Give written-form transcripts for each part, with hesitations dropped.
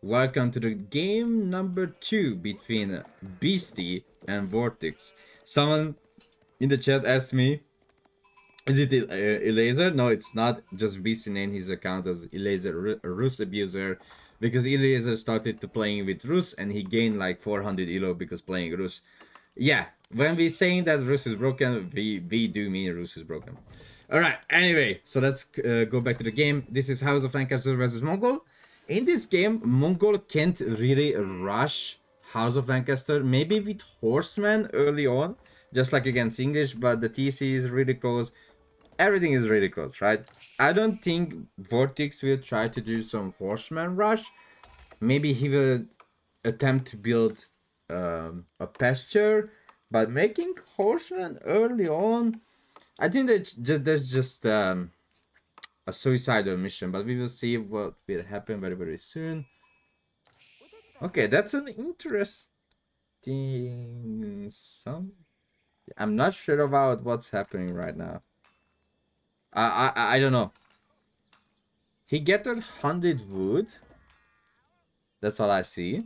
Welcome to the game number 2 between Beastie and Vortex. Someone in the chat asked me, is it Elaser? No, it's not. Just Beastie named his account as Elaser Rus abuser because Elaser started to playing with Rus and he gained like 400 elo because playing Rus. Yeah, when we saying that Rus is broken, we do mean Rus is broken. Alright, anyway, so let's go back to the game. This is House of Lancaster versus Mongol. In this game, Mongol can't really rush House of Lancaster, maybe with Horsemen early on, just like against English, but the TC is really close. Everything is really close, right? I don't think Vortex will try to do some Horseman rush. Maybe he will attempt to build a pasture, but making Horseman early on, I think that's just a suicidal mission, but we will see what will happen very, very soon. Okay, that's an interesting... I'm not sure about what's happening right now. I don't know. He gathered 100 wood. That's all I see.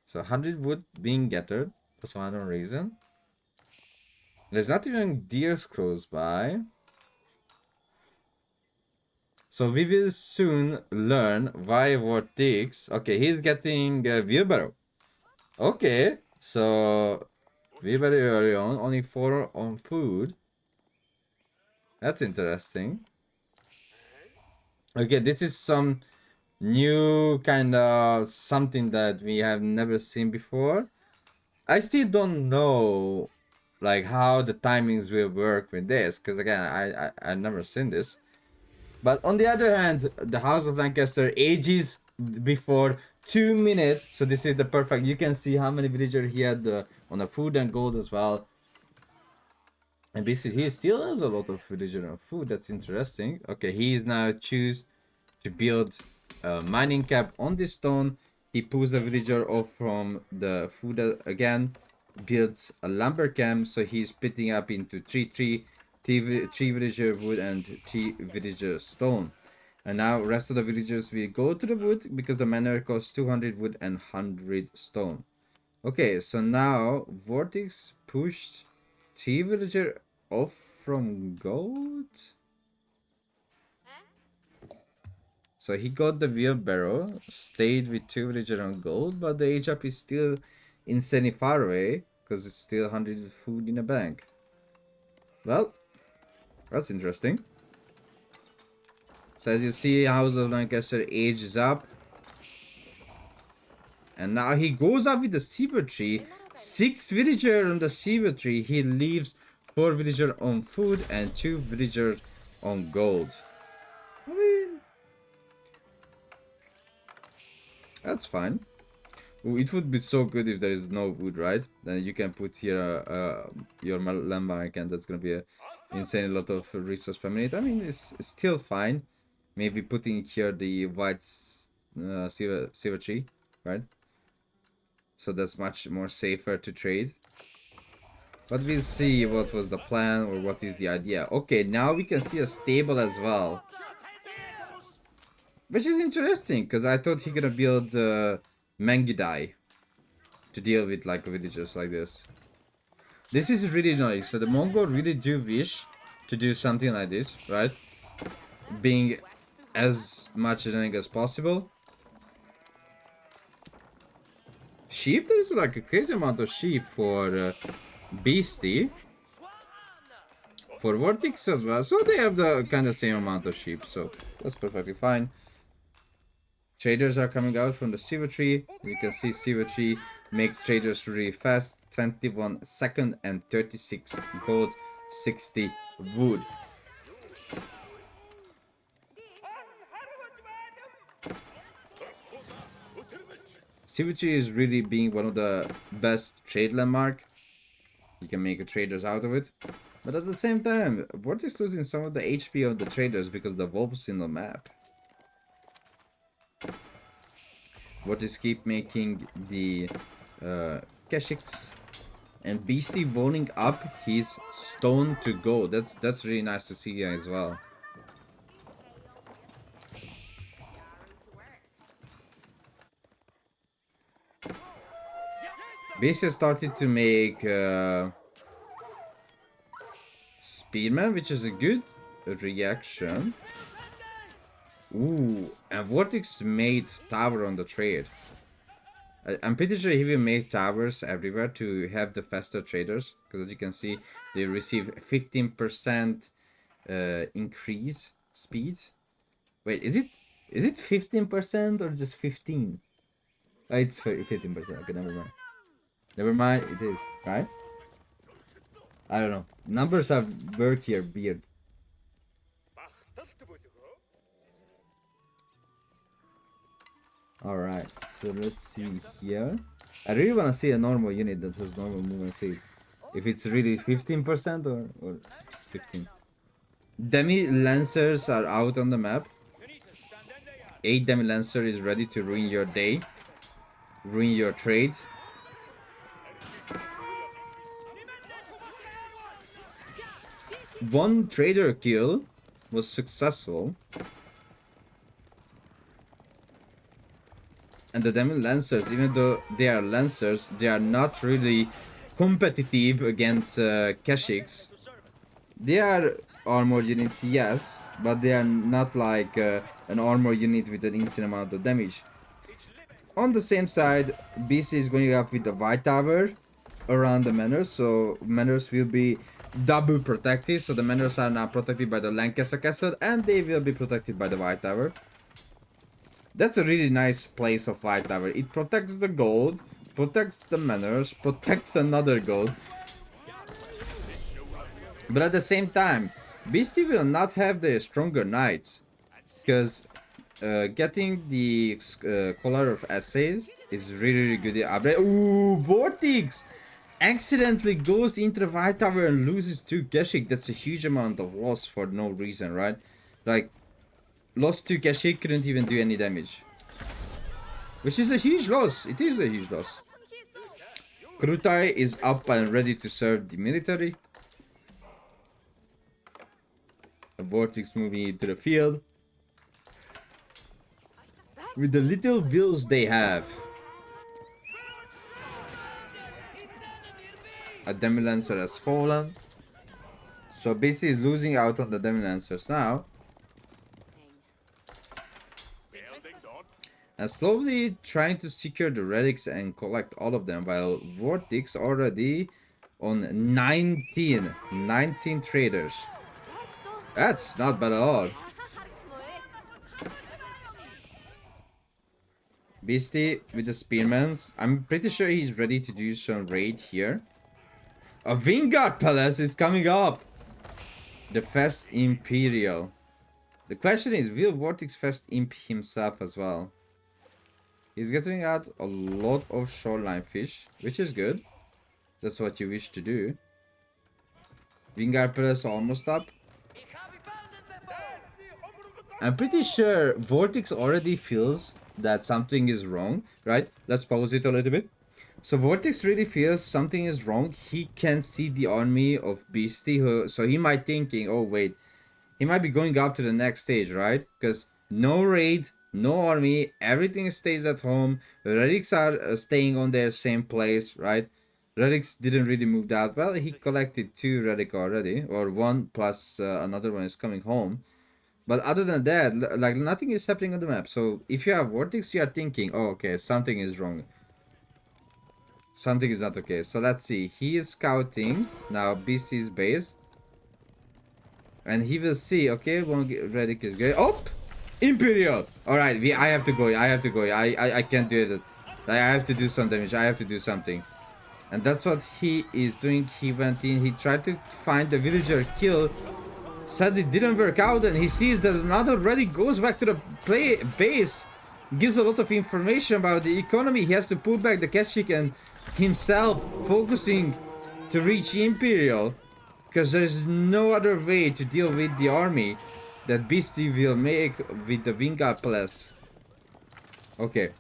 So 100 wood being gathered for some other reason. There's not even deers close by. So we will soon learn why Vortex... Okay, he's getting a wheelbarrow. Okay, so we very early on, only 4 on food. That's interesting. Okay, this is some new kind of something that we have never seen before. I still don't know like how the timings will work with this, because again, I never seen this. But on the other hand, the House of Lancaster ages before 2 minutes. So this is the perfect. You can see how many villagers he had on the food and gold as well. And this is, he still has a lot of villager and food. That's interesting. Okay, he is now choose to build a mining camp on this stone. He pulls a villager off from the food again, builds a lumber camp. So he's splitting up into three villager wood and 3 villager stone. And now rest of the villagers will go to the wood because the manor costs 200 wood and 100 stone. Okay, so now Vortex pushed 3 villager off from gold. So he got the wheelbarrow, stayed with 2 villager on gold, but the age up is still insanely far away because it's still 100 food in a bank. Well, that's interesting. So as you see, House of Lancaster ages up. And now he goes up with the silver tree. 6 villager on the silver tree. He leaves 4 villager on food and 2 villager on gold. I mean, that's fine. It would be so good if there is no wood, right? Then you can put here your landmark, and that's gonna be a insane lot of resource per minute. I mean, it's still fine. Maybe putting here the white silver tree, right? So that's much more safer to trade. But we'll see what was the plan or what is the idea. Okay, now we can see a stable as well. Which is interesting, because I thought he gonna build Mangudai to deal with like villagers like this. This is really nice. So the Mongol really do wish to do something like this, right? Being as much annoying as possible. Sheep? There is like a crazy amount of sheep for Beastie. For Vortex as well. So they have the kind of same amount of sheep. So that's perfectly fine. Traders are coming out from the silver tree. You can see silver tree makes traders really fast. 21 second and 36 gold, 60 wood. Silver tree is really being one of the best trade landmark. You can make a traders out of it. But at the same time, Vortex losing some of the HP of the traders because the wolves in the map. Vortex keep making the Keshiks. And Beastie rolling up his stone to go. That's really nice to see as well. Beastie started to make Spearman, which is a good reaction. Ooh, and Vortex made Tower on the trade. I'm pretty sure he will make towers everywhere to have the faster traders, because as you can see, they receive 15% increase speeds. Wait, is it 15% or just 15? It's 15%. Okay, never mind. Never mind, it is, right? I don't know. Numbers have work here, beard. Alright, so let's see here. I really want to see a normal unit that has normal movement speed. If it's really 15% or just 15. Demi Lancers are out on the map. 8 Demi Lancer is ready to ruin your day. Ruin your trade. One trader kill was successful. And the Demi Lancers, even though they are Lancers, they are not really competitive against Keshiks. They are armor units, yes, but they are not like an armor unit with an insane amount of damage. On the same side, BC is going up with the White Tower around the manors, so manors will be double protected, so the manors are now protected by the Lancaster Castle, and they will be protected by the White Tower. That's a really nice place of White Tower. It protects the gold, protects the manors, protects another gold. But at the same time, Beastie will not have the stronger knights, because getting the collar of essays is really good. Ooh, Vortex accidentally goes into the White Tower and loses 2 Keshik. That's a huge amount of loss for no reason, right? Like, lost 2 Keshik, couldn't even do any damage. Which is a huge loss. It is a huge loss. Krutai is up and ready to serve the military. A Vortex moving into the field. With the little wheels they have. A Demi Lancer has fallen. So basically is losing out on the Demi Lancers now. And slowly trying to secure the relics and collect all of them, while Vortex already on 19 traders. That's not bad at all. Beastie with the spearmans. I'm pretty sure he's ready to do some raid here. A Vingard Palace is coming up. The Fest Imperial. The question is, will Vortex Fest Imp himself as well? He's getting out a lot of shoreline fish, which is good. That's what you wish to do. Vingard Palace almost up. I'm pretty sure Vortex already feels that something is wrong, right? Let's pause it a little bit. So Vortex really feels something is wrong. He can see the army of Beastie, so he might thinking, oh wait, he might be going up to the next stage, right? Because no raid, no army, everything stays at home. Relics are staying on their same place, right? Relics didn't really move that well. He collected 2 relic already, or 1 plus another one is coming home. But other than that, like nothing is happening on the map. So if you have Vortex, you are thinking, oh, okay, something is wrong. Something is not okay. So let's see. He is scouting now BC's base. And he will see, okay, one relic is good. Oh! Imperial! Alright, I have to go. I can't do it. I have to do some damage. I have to do something. And that's what he is doing. He went in. He tried to find the villager kill. Sadly, it didn't work out. And he sees that another relic goes back to the base. Gives a lot of information about the economy. He has to pull back the Keshik and himself focusing to reach Imperial. Because there's no other way to deal with the army that Beastie will make with the Vingard Palace. Okay.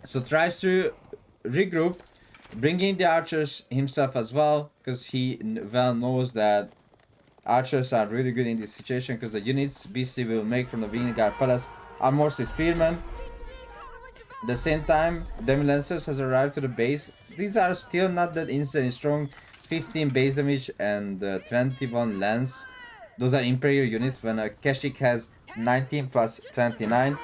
So tries to regroup, bringing the archers himself as well, because he well knows that archers are really good in this situation, because the units Beastie will make from the Vingard Palace are mostly spearmen. the same time, Demi Lancers has arrived to the base. These are still not that insanely strong. 15 base damage and 21 lance. Those are Imperial units when a Keshik has 19 plus 29.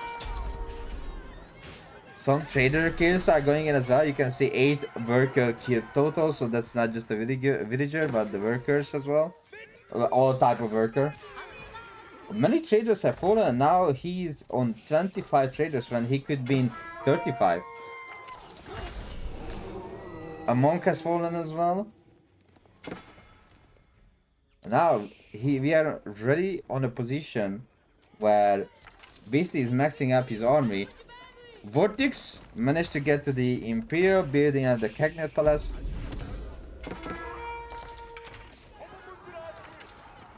Some trader kills are going in as well. You can see 8 worker kill total, so that's not just a villager, but the workers as well. All type of worker. Many traders have fallen, and now he's on 25 traders when he could be in 35. A monk has fallen as well. Now we are ready on a position where BC is maxing up his army. Vortex managed to get to the Imperial building at the Cagnet Palace.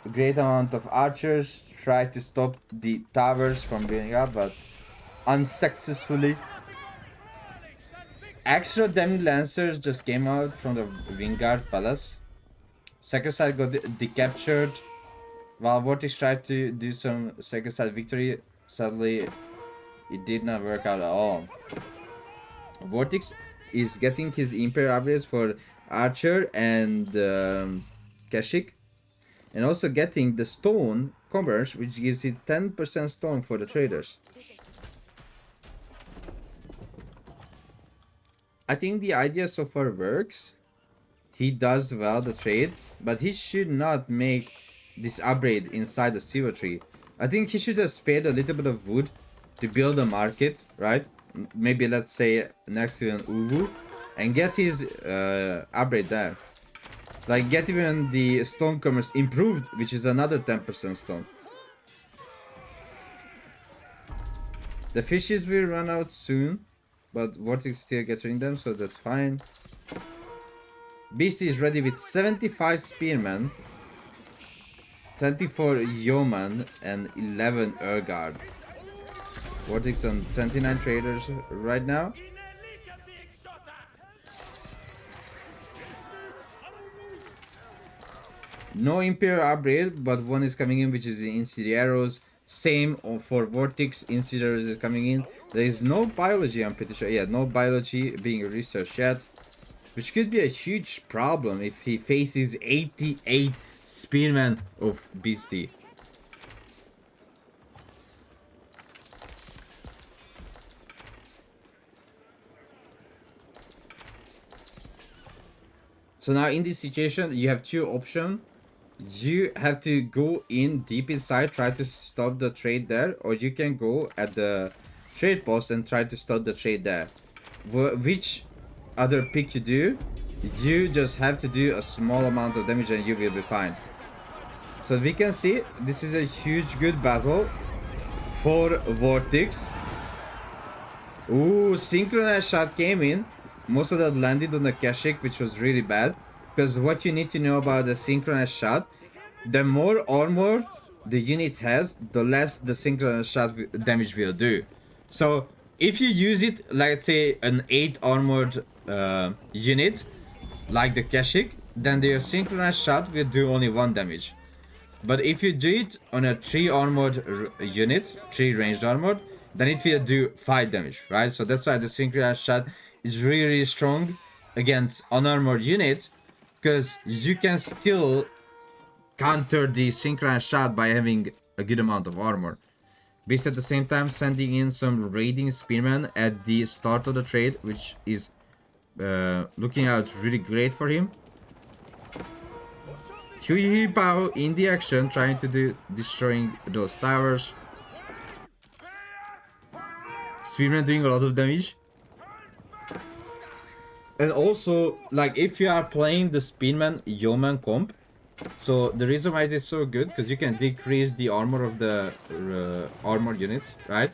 A great amount of archers tried to stop the towers from building up, but unsuccessfully. Extra Demi Lancers just came out from the Wingard Palace. Second side got decaptured, while Vortex tried to do some second side victory. Sadly, it did not work out at all. Vortex is getting his Imperial upgrades for Archer and Keshik, and also getting the Stone Commerce, which gives it 10% stone for the traders. I think the idea so far works. He does well the trade, but he should not make this upgrade inside the silver tree. I think he should have spared a little bit of wood to build a market, right? Maybe let's say next to an Uvu, and get his upgrade there. Like get even the stone commerce improved, which is another 10% stone. The fishes will run out soon, but Vortex still getting them, so that's fine. BC is ready with 75 spearmen, 24 yeomen, and 11 Urguard. Vortex on 29 traders right now. No Imperial upgrade, but one is coming in, which is the Incendiaros. Same for Vortex, Incendiaros is coming in. There is no biology, I'm pretty sure. Yeah, no biology being researched yet. Which could be a huge problem if he faces 88 spearmen of BC. So now in this situation, you have two options. You have to go in deep inside, try to stop the trade there, or you can go at the trade post and try to stop the trade there. Which other pick you do, you just have to do a small amount of damage and you will be fine. So we can see this is a huge good battle for Vortex. Ooh, synchronized shot came in. Most of that landed on the Keshik, which was really bad. Because what you need to know about the synchronized shot, the more armor the unit has, the less the synchronized shot damage will do. So if you use it, like say an 8 armored unit, like the Keshik, then the synchronized shot will do only 1 damage. But if you do it on a 3 armored unit, 3 ranged armored, then it will do 5 damage, right? So that's why the synchronized shot is really, really strong against unarmored unit, because you can still counter the synchronized shot by having a good amount of armor. Beast at the same time sending in some raiding spearmen at the start of the trade, which is looking out really great for him. Hui Pao in the action, trying to destroying those towers. Spearman doing a lot of damage. And also, like, if you are playing the Spearman Yeoman comp, so the reason why it's so good, because you can decrease the armor of the armor units, right,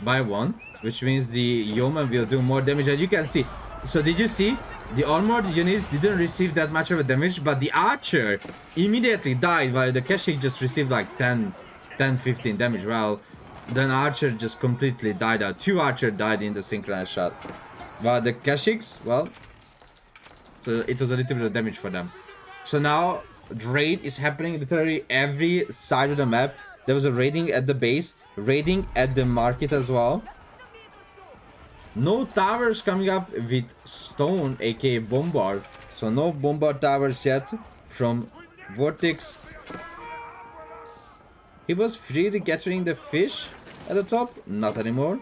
by 1, which means the Yeoman will do more damage, as you can see. So did you see? The armored units didn't receive that much of a damage, but the archer immediately died, while the Keshik just received like 10-15 damage. Well, then archer just completely died out. 2 archers died in the synchronized shot. But the Keshiks, well, so it was a little bit of damage for them. So now raid is happening literally every side of the map. There was a raiding at the base, raiding at the market as well. No towers coming up with stone, aka bombard. So no bombard towers yet from Vortex. He was freely gathering the fish at the top, not anymore.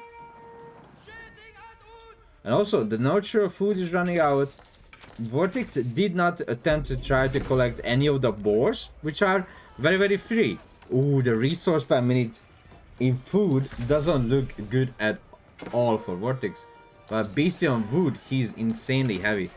And also, the nurture of food is running out. Vortex did not attempt to try to collect any of the boars, which are very, very free. Ooh, the resource per minute in food doesn't look good at all for Vortex. But based on wood, he's insanely heavy.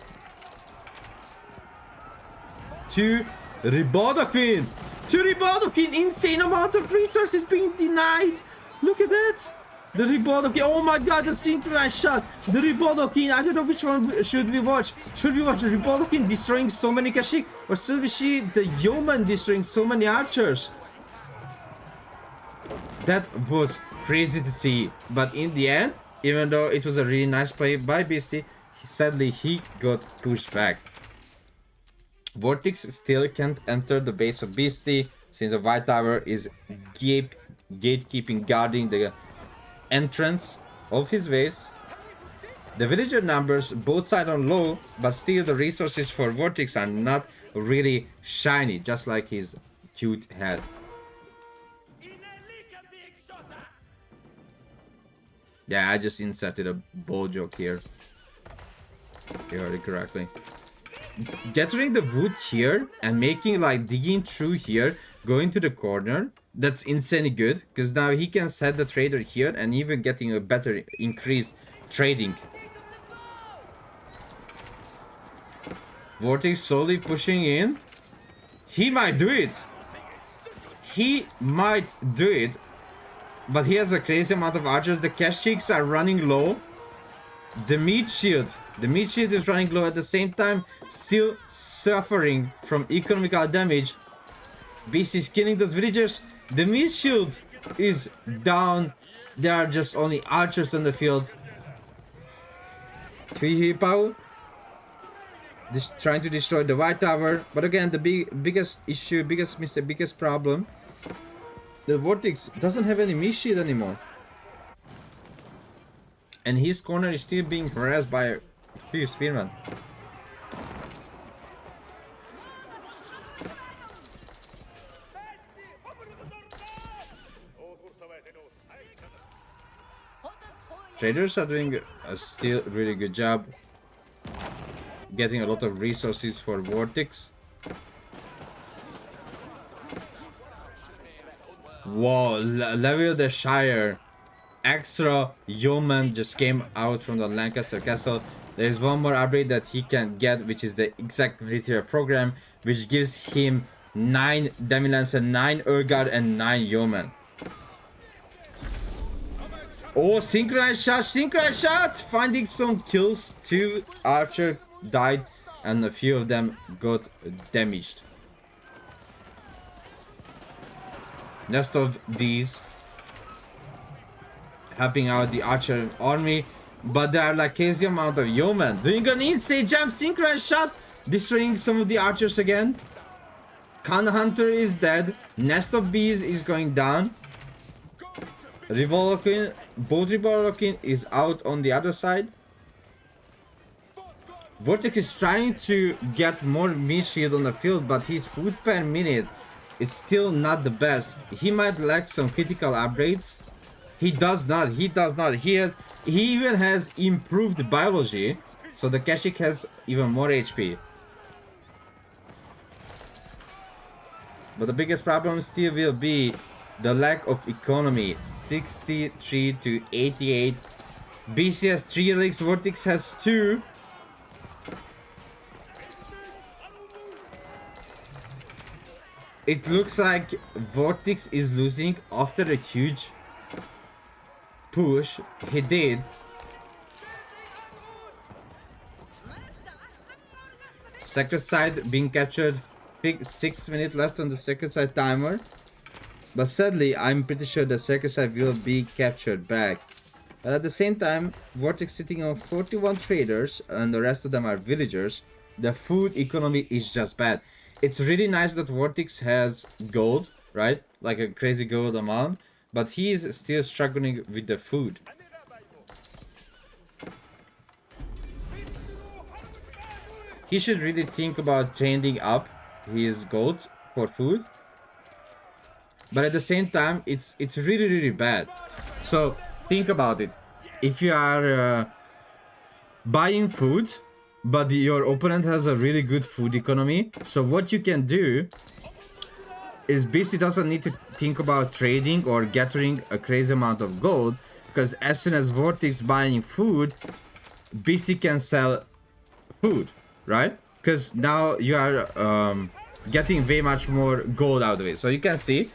To Ribodokin! To Ribodokin! Insane amount of resources being denied! Look at that! The Ribodokin! Oh my god, the synchronized shot! The Ribodokin! I don't know which one should we watch. Should we watch the Ribodokin destroying so many Kashik? Or should we see the Yeoman destroying so many archers? That was crazy to see. But in the end, even though it was a really nice play by Beastie, sadly he got pushed back. Vortex still can't enter the base of Beastie since the White Tower is gatekeeping guarding the entrance of his base. The villager numbers both sides are low, but still the resources for Vortex are not really shiny, just like his cute head. Yeah, I just inserted a ball joke here. You heard it correctly. Gathering the wood here and making like digging through here, going to the corner, that's insanely good because now he can set the trader here and even getting a better increased trading. Vortex slowly pushing in. He might do it. He might do it. But he has a crazy amount of archers. The cash chicks are running low. The meat shield is running low at the same time, still suffering from economical damage. Beast is killing those villagers. The meat shield is down. There are just only archers on the field. Three Hipao just trying to destroy the White Tower. But again, the biggest issue, biggest mistake, biggest problem, the Vortex doesn't have any meat shield anymore. And his corner is still being harassed by a few spearmen. Traders are doing a still really good job getting a lot of resources for Vortex. Whoa, level the Shire. Extra yeoman just came out from the Lancaster castle. There is one more upgrade that he can get, which is the exact military program, which gives him 9 Demilancer, 9 Urguard, and 9 yeoman. Oh, synchronized shot! Finding some kills. 2 archer died, and a few of them got damaged. Rest of these helping out the archer army, but there are like crazy amount of yeomen doing an insane jump, synchronized shot, destroying some of the archers again. Khan Hunter is dead. Nest of Bees is going down. Rivolokin, both Rivolokin is out on the other side. Vortex is trying to get more meat shield on the field, but his food per minute is still not the best. He might lack some critical upgrades. He does not. He even has improved biology, so the Kashik has even more HP. But the biggest problem still will be the lack of economy. 63 to 88. BC has 3 relics, Vortex has 2. It looks like Vortex is losing after a huge push he did. Sector side being captured. 6 minutes left on the sector side timer. But sadly, I'm pretty sure the sector side will be captured back. But at the same time, Vortex sitting on 41 traders and the rest of them are villagers. The food economy is just bad. It's really nice that Vortex has gold, right? Like a crazy gold amount. But he is still struggling with the food. he should really think about training up his goat for food. But at the same time, it's really, really bad. So think about it. If you are buying food, but your opponent has a really good food economy, so what you can do is BC doesn't need to think about trading or gathering a crazy amount of gold, because as soon as Vortex buying food, BC can sell food, right? Because now you are getting way much more gold out of it. So you can see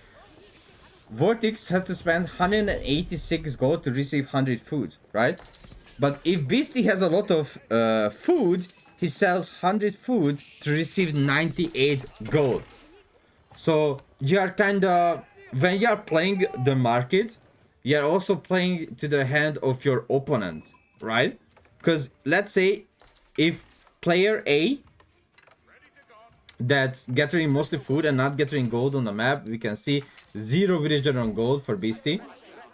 Vortex has to spend 186 gold to receive 100 food, right? But if Beastie has a lot of food, he sells 100 food to receive 98 gold. So you are kind of, when you are playing the market, you are also playing to the hand of your opponent, right? Because let's say if player A that's gathering mostly food and not gathering gold on the map, we can see 0 villager on gold for Beastie.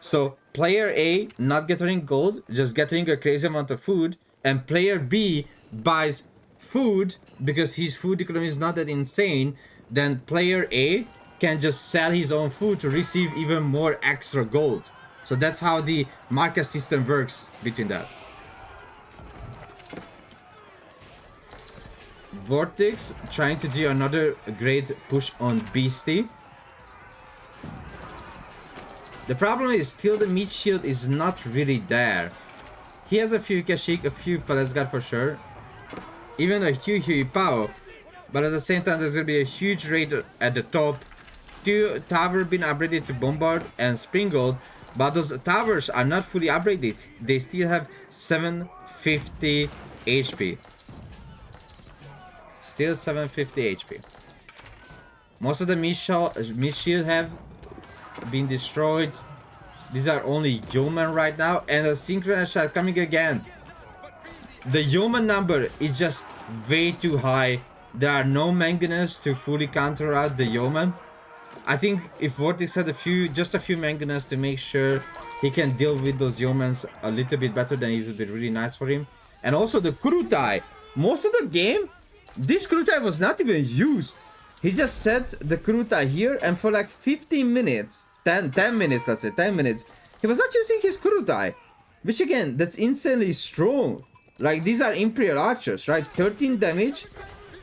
So player A not gathering gold, just getting a crazy amount of food, and player B buys food because his food economy is not that insane, then player A can just sell his own food to receive even more extra gold. So that's how the market system works between that. Vortex trying to do another great push on Beastie. The problem is still the meat shield is not really there. He has a few Kashik, a few Palace Guard for sure. Even a huge Pao. But at the same time there's gonna be a huge raid at the top. 2 towers been upgraded to Bombard and Springald. But those towers are not fully upgraded. They still have 750 HP. Still 750 HP. Most of the meat shield have been destroyed. These are only yeomen right now, and a synchronized shot coming again. The yeoman number is just way too high. There are no mangonels to fully counteract the yeoman. I think if Vortex had just a few mangonels to make sure he can deal with those yeomans a little bit better, then it would be really nice for him. And also the Kurutai. Most of the game, this Kurutai was not even used. He just set the Kurutai here, and for like 15 minutes, 10 minutes, that's it, 10 minutes, he was not using his Kurutai. Which again, that's insanely strong. Like, these are Imperial archers, right? 13 damage,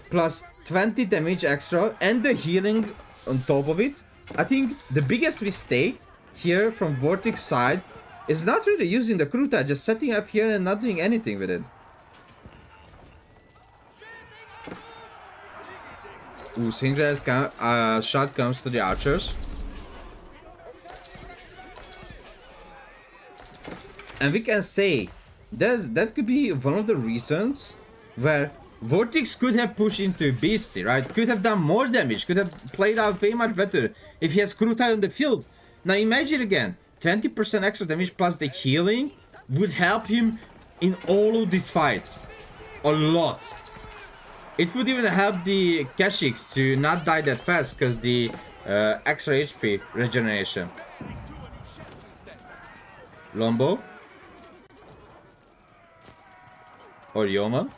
plus 20 damage extra, and the healing on top of it. I think the biggest mistake here from Vortex side is not really using the Kurutai, just setting up here and not doing anything with it. Ooh, synchronized shot comes to the archers. And we can say that could be one of the reasons where Vortex could have pushed into Beastie, right? Could have done more damage, could have played out way much better if he has Kurutai on the field. Now imagine again, 20% extra damage plus the healing would help him in all of these fights. A lot. It would even help the Kashyyyks to not die that fast because the extra HP regeneration. Lombo. Or Yoma.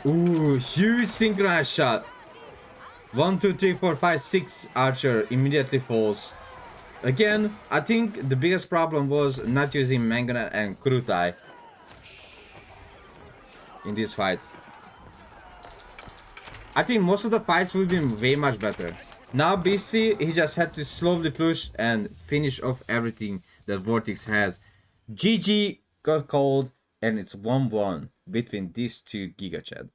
Ooh, huge synchronized shot. 1, 2, 3, 4, 5, 6 archer immediately falls. Again, I think the biggest problem was not using Mangonel and Kurutai in this fight. I think most of the fights would be way much better. Now BC, he just had to slowly push and finish off everything that Vortex has. GG got called, and it's 1-1 between these two Giga Chad.